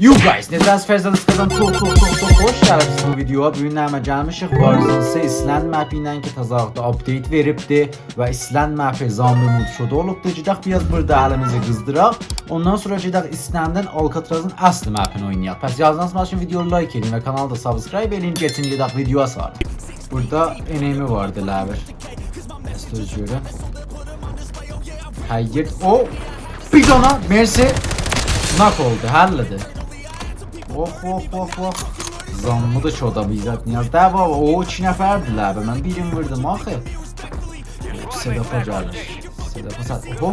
You guys, necəsiz Fərzəliskadan çox xoş gəldiniz bu videoya. Bu gün nəmə gəlmişik Warzone İsland map ilə ki, təzəlikdə update veribdi və İsland map zombie modda olubdu. Gedək biraz burada əlimizi qızdıraq. Ondan sonra gedək İslandın Alcatraz'ın aslı mapini oynayaq. Pəs yazdanız üçün videoyu like edin və kanalda subscribe edin. Geçin gedək videoya sarı. Burada enemi vardı ləvir. Göz görün. Hayır, o bir dona mersi nak oldu, həllidir. Oh. Zammı da çok da bizzat niyaz. Da baba o 2 nəfərdirlər və mən birini vurdum axı. Sedapa gəlir. Sedapa sat. Oho.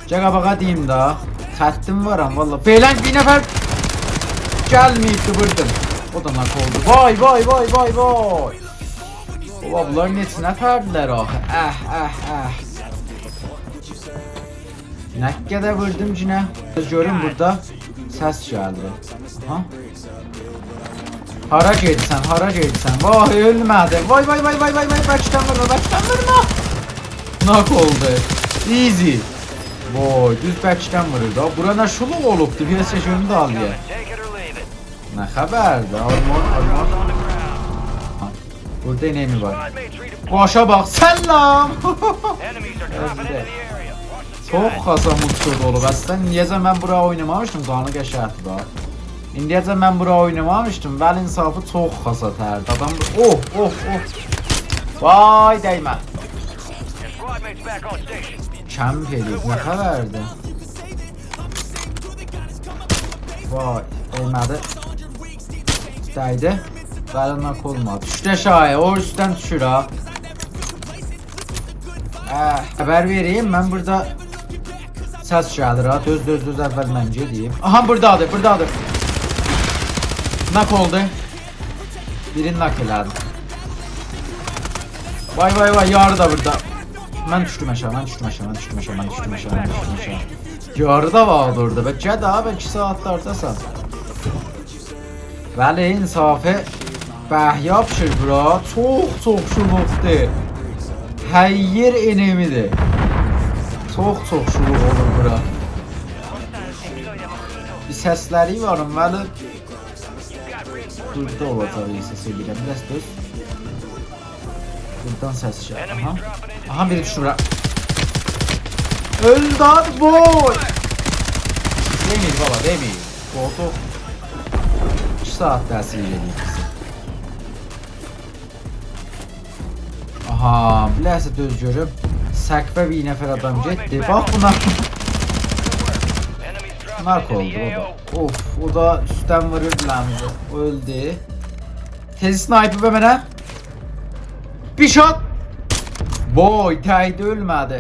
Cəqabağa deyim da. Xəttim varam valla. Felən bir nəfər gəlməyibdi vurdum. O da nak oldu. Vay. Baba bunlar neçə nəfərdirlər axı. Nə qədər vurdum cinə. Görün burada. Ses geldi. Aha. Hara gelsən. Vay ölmədi. Vay. Başdan vurma. Nak oldu. Easy. Vay düz başdan vurur da. Bura nə şuluq olubdu. Bir seçimi də al ya. Nə xəbərdir? Armor. Burada enemi var. Başa bax. Selam. Çok xasa mutlu olub. Əslən niyəcə mən bura oynamamışdım, qanı qəşərtdir da. İndiyəcə mən bura oynamamışdım, vəl insafı çox xasa tərdi. Adam oh. Vay dəymə. Kəmp edib, nə xəbərdir? Vay, dəymədi. Dəydi. Vəl nak olmadı. Düşdə şayə, o üstdən düşür ha. Xəbər vereyim, mən burada ses gəlir ha. Düz əvvəl mən gedeyim. Aha buradadır. Nak oldu. Birini nak elədim. Vay yarı da burada. Mən düşdüm aşağı. Yarı da vardı orada. Bəlkə də 2 saatlardasan. Vəli insafı bəhya pişir bura. Çox şuluqdur. Hayır enemidir. Çok şuluq olur bura. Bir səsləri varım vəli. Burada olacaq səs edirəm. Biraz düz. Buradan səs gəlir. Aha biri düşür bura. Öldad boy. Demir baba demir. Koltuq 2 saat təsir edir bizi. Aha biləsə düz görüb. Səqfə bir nəfər adam getdi. Bax buna. Nak oldu o da. Of o da üstten vurur biləmizi. O öldü. Tezi sniper və mənə. Bir shot. Boy təydi ölmədi.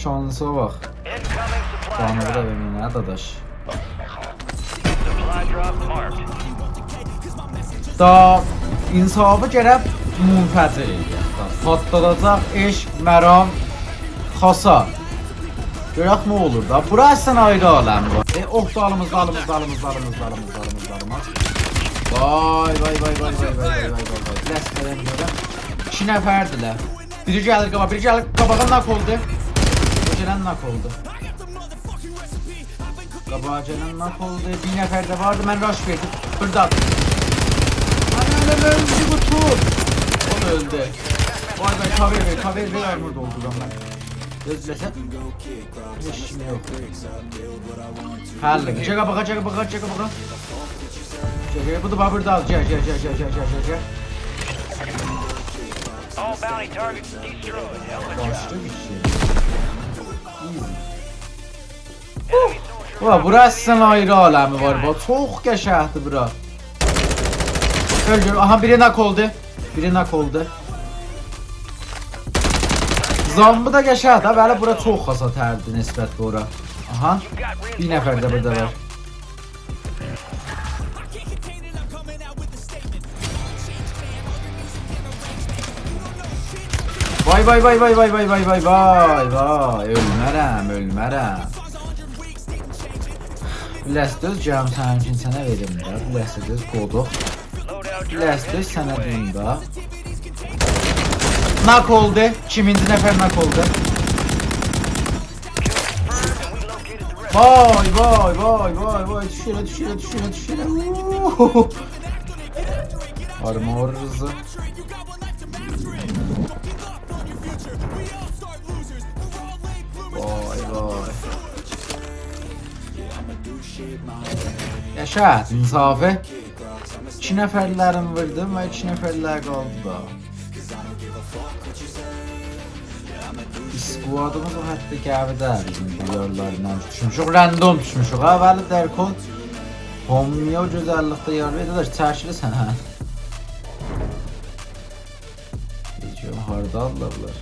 Şansa bax. Canı da mənə dadaş. Da insafı gərək munfəcir edir. Patladacaq eşq, məram, xasa. Görək nə olur da. Bura əslən ayrı aləm var. Dalımız. Vay. Ləskələn görəm. 2 nəfərdirlər. Biri gəlir qabağa nak oldu. Qabağa nak oldu. Bir nəfər də vardı. Mən rush verdim. Buradadır. Öldü bu tur. O da öldü. Vay cover ver armor dolduram ben. Gözləsə. Heç nə yox. Həllə. Çəkə baxa. Bu da burada al. Gəl. Başlı bir şey. Bura əslən ayrı aləmi var. Çox qəşəhdir bura. Öldür. Aha biri nak oldu. Zambı da qəşəd ha. Bəli bura çox xasa tərdi nisbət ora. Aha. Bir nəfər də burada var. Vay. Ölmərəm. Biləsdöz cəm sənin üçün sənə verim də. Biləsdöz qoduq. Biləsdöz sənə deyim da. Nak oldu. Kiminci nəfər nak oldu. Vay vay vay vay vay, düşüre. Armor hızı. Vay vay. Yaşa insafı. 2 nəfərlərin vurdum və 2 nəfərlər qaldı da. Squadımız o hətta qəvidə bizim bu yerlərdən düşmüşük. Random düşmüşük. Əvvəli Dərkon Homya o gözəllikdə yer verir. Dadaş çəkilirsən hə. Geçiyorum harda alırlar.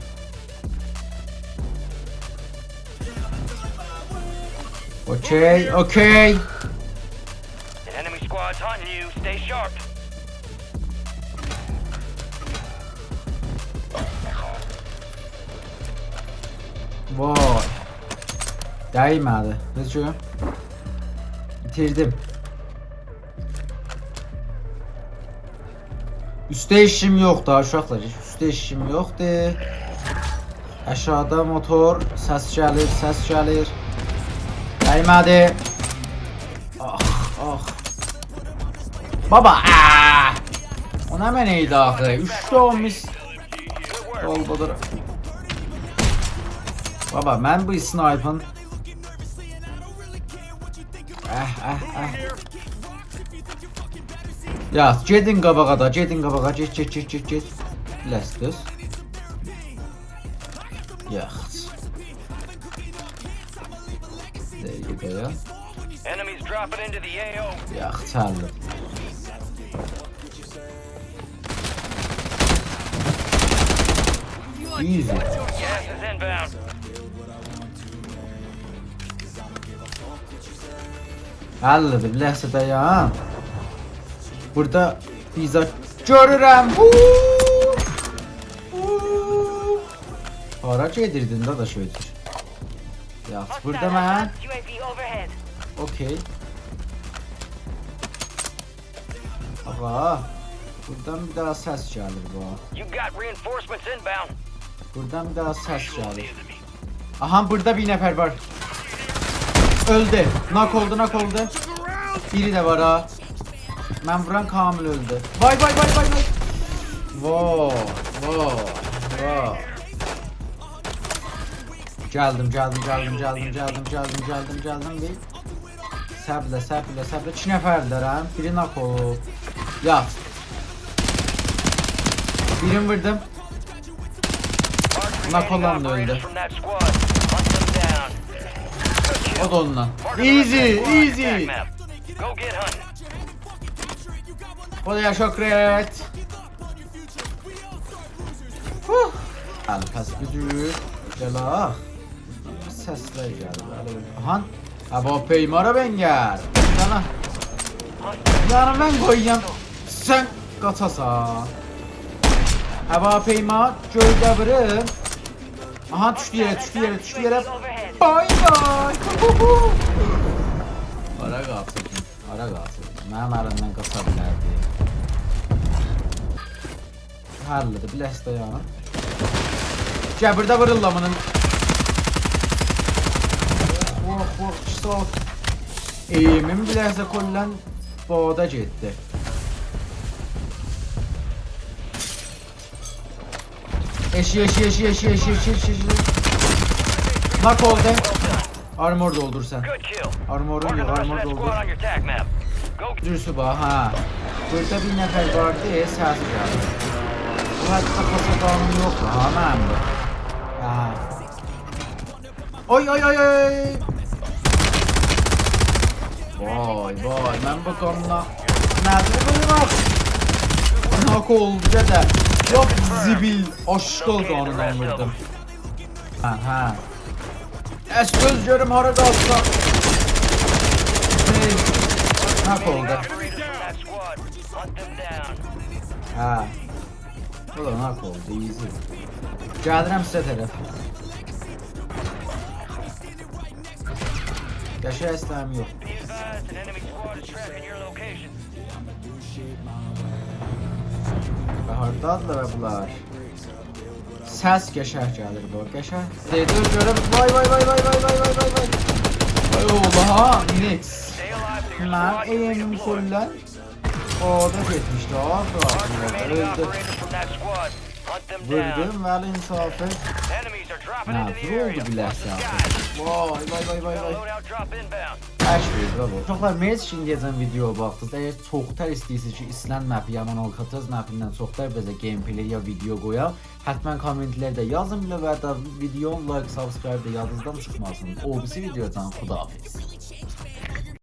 Okey, okey. Enemy squad's hunting you. Stay sharp. Vay. Değmedi. Ne şu? Bitirdim. Üstə işim yoxdur uşaqlar. Üstə işim yoxdur. Aşağıda motor səs gəlir. Değmedi. Ah, ah. Baba, o nə mənə idi axı? 3 olmuş. Olbadır. Baba, mən bu sniper'ın Ya, gedin qabağa da, get. Biləsiniz? Yax. Deyil. Enemies dropping into the AO. Yax, çəldir. Easy. Gas is inbound. Əllidir, biləsə də ya. Burada pizza görürəm. Hara gedirdin da şöyle. Yax, burada mən. UAV overhead. Okey. Ağa, buradan bir daha səs gəlir bu. You got reinforcements inbound. Buradan bir daha səs gəlir. Aha, burada bir nəfər var. Öldü. Nak oldu. Biri de var ha. Ben vuran Kamil öldü. Vay. Vay. Geldim. Değil. Səblə. 2 nəfərlər ha. Biri nak olub. Ya. Birini vurdum. Nak olan da öldü. From that squad. Hunt them down. O da onunla. Easy. Go get hunting. O da ya şokret. Pes gücü. Gel ah. Sesler geldi. Ahan. Hava peymara ben gel. Yana. Yani ben koyayım. Sen kaçasan. Hava peyma gölde vurun. Aha düştü yere. Bay. Ara qalsın. Mənim əlimdən qaça bilərdi. Həllidir, biləs dayan. Gəbirdə vururlar bunun. Çox. Eğimim biləsə kollən boğda getdi. Eşi. Nak oldu. Armor doldur sen. Good kill. Armorun yok, armor doldur. Squad on your attack map. Go get Dürüstü bax, ha. Burada bir nəfər vardı, səsi gəldi. Bu hətta pasa qanun yoxdur, ha, mənimdir. Ha. Oy. Vay, mən bu qanuna nədir buyuraq? Nak oldu gədə. Yok zibil, aşkıl qanuna vurdum. Ha. Göz görüm hara qalsa. Nak oldu. that squad. Hunt them down. Ha. Bu da nak oldu, easy. Gəlirəm sizə tərəf. Yaşa istəyim yox. Be advised, an enemy squad is tracking your location. Və hardadırlar bunlar? Səs qəşəng gəlir bu, qəşəng. Deyir görüm, vay. Ay ola Nix. Stay alive so your Ben squad can eğimim redeploy. koyulan. Orada geçmişti Mark abi. remaining Öldü. operators from that squad. Hunt them down. Vurdum ve insafı. Enemies are dropping into the Ne area. oldu bilərsən? Watch the skies. Vay. Loadout drop inbound. Hər şey bravo. Uşaqlar, mez için gələn videoya baxdınız. Əgər çoxtar istəyirsiniz ki, İsland mapi ya Alcatraz mapindən çoxtar bizə gameplay ya video qoyaq, həttəmən kommentlərdə yazın bilə və da videonun like, subscribe də yadınızdan çıxmasın. O birisi videodan xudahafiz.